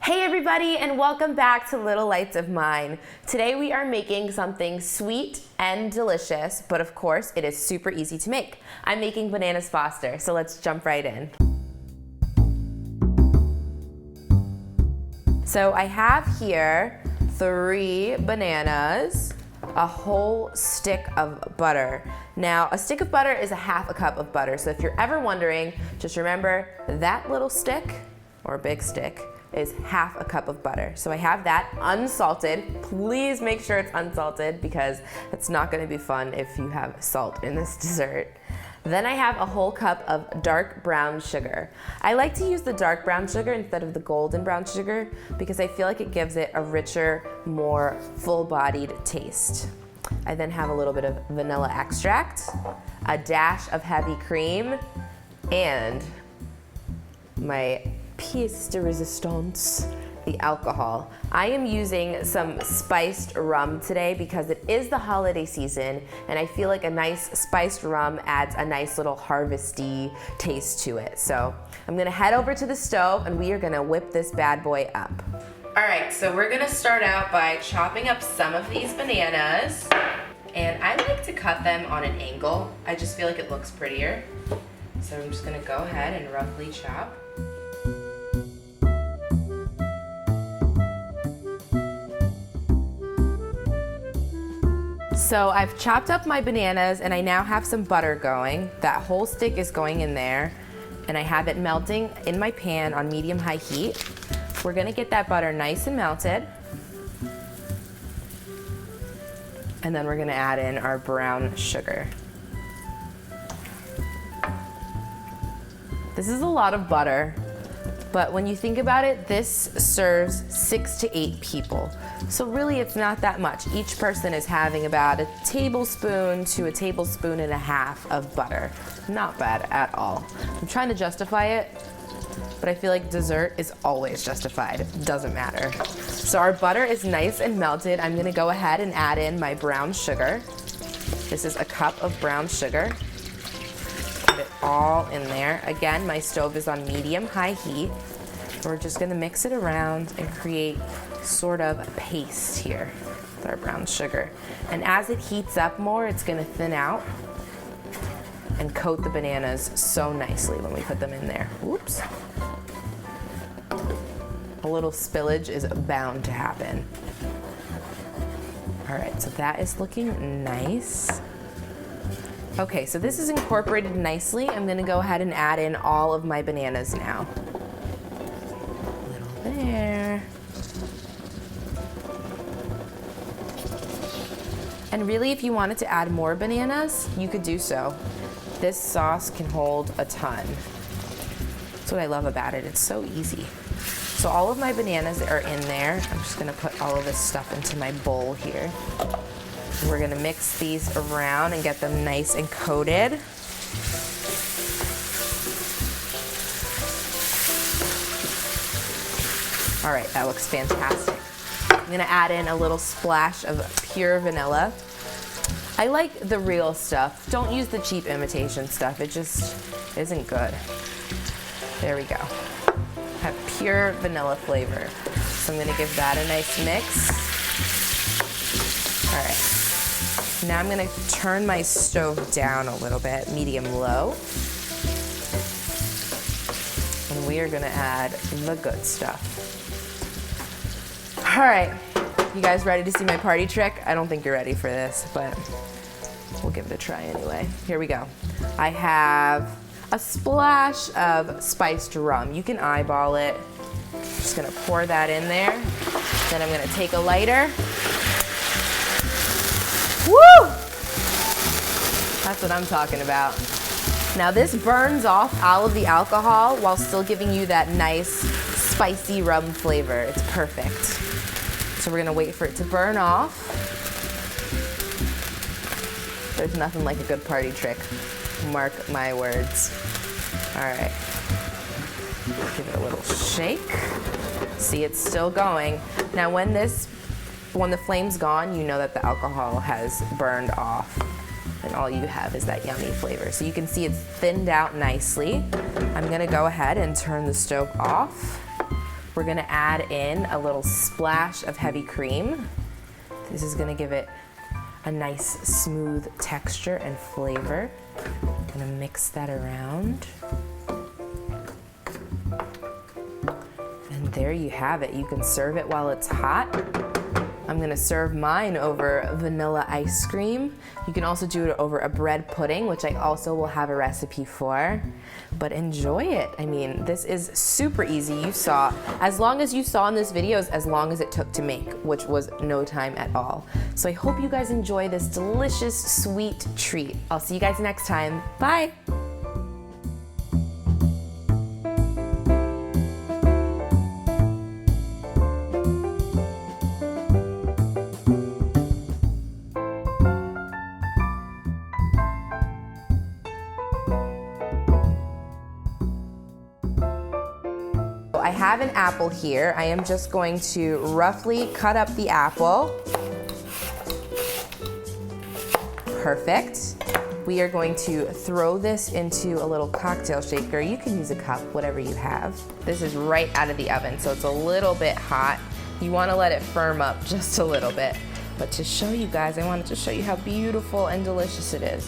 Hey everybody, and welcome back to Little Lights of Mine. Today we are making something sweet and delicious, but of course it is super easy to make. I'm making bananas Foster, so let's jump right in. So I have here 3 bananas, a whole stick of butter. Now, a stick of butter is a half a cup of butter, so if you're ever wondering, just remember that little stick, or big stick, is half a cup of butter. So I have that unsalted. Please make sure it's unsalted because it's not gonna be fun if you have salt in this dessert. Then I have a whole cup of dark brown sugar. I like to use the dark brown sugar instead of the golden brown sugar because I feel like it gives it a richer, more full-bodied taste. I then have a little bit of vanilla extract, a dash of heavy cream, and my pièce de résistance, the alcohol. I am using some spiced rum today because it is the holiday season and I feel like a nice spiced rum adds a nice little harvesty taste to it. So I'm gonna head over to the stove and we are gonna whip this bad boy up. All right, so we're gonna start out by chopping up some of these bananas, and I like to cut them on an angle. I just feel like it looks prettier. So I'm just gonna go ahead and roughly chop. So I've chopped up my bananas and I now have some butter going. That whole stick is going in there and I have it melting in my pan on medium-high heat. We're gonna get that butter nice and melted. And then we're gonna add in our brown sugar. This is a lot of butter, but when you think about it, this serves 6 to 8 people. So really it's not that much. Each person is having about a tablespoon to a tablespoon and a half of butter. Not bad at all. I'm trying to justify it, but I feel like dessert is always justified. Doesn't matter. So our butter is nice and melted. I'm gonna go ahead and add in my brown sugar. This is a cup of brown sugar. Put it all in there. Again, my stove is on medium-high heat. We're just gonna mix it around and create sort of a paste here with our brown sugar. And as it heats up more, it's gonna thin out and coat the bananas so nicely when we put them in there. Oops. A little spillage is bound to happen. All right, so that is looking nice. Okay, so this is incorporated nicely. I'm gonna go ahead and add in all of my bananas now. A little there. And really, if you wanted to add more bananas, you could do so. This sauce can hold a ton. That's what I love about it. It's so easy. So all of my bananas are in there. I'm just gonna put all of this stuff into my bowl here. We're gonna mix these around and get them nice and coated. All right, that looks fantastic. I'm gonna add in a little splash of pure vanilla. I like the real stuff. Don't use the cheap imitation stuff. It just isn't good. There we go. Have pure vanilla flavor. So I'm gonna give that a nice mix. All right. Now I'm gonna turn my stove down a little bit, medium-low. And we are gonna add the good stuff. All right, you guys ready to see my party trick? I don't think you're ready for this, but we'll give it a try anyway. Here we go. I have a splash of spiced rum. You can eyeball it. Just gonna pour that in there. Then I'm gonna take a lighter. Woo! That's what I'm talking about. Now this burns off all of the alcohol while still giving you that nice spicy rum flavor. It's perfect. So we're gonna wait for it to burn off. There's nothing like a good party trick. Mark my words. All right. Give it a little shake. See, it's still going. Now when the flame's gone, you know that the alcohol has burned off. And all you have is that yummy flavor. So you can see it's thinned out nicely. I'm gonna go ahead and turn the stove off. we're gonna add in a little splash of heavy cream. This is gonna give it a nice smooth texture and flavor. Gonna mix that around. And there you have it. You can serve it while it's hot. I'm gonna serve mine over vanilla ice cream. You can also do it over a bread pudding, which I also will have a recipe for. But enjoy it. I mean, this is super easy. You saw, as long as you saw in this video is as long as it took to make, which was no time at all. So I hope you guys enjoy this delicious, sweet treat. I'll see you guys next time. Bye. I have an apple here. I am just going to roughly cut up the apple. Perfect. We are going to throw this into a little cocktail shaker. You can use a cup, whatever you have. This is right out of the oven, so it's a little bit hot. You want to let it firm up just a little bit. But to show you guys, I wanted to show you how beautiful and delicious it is.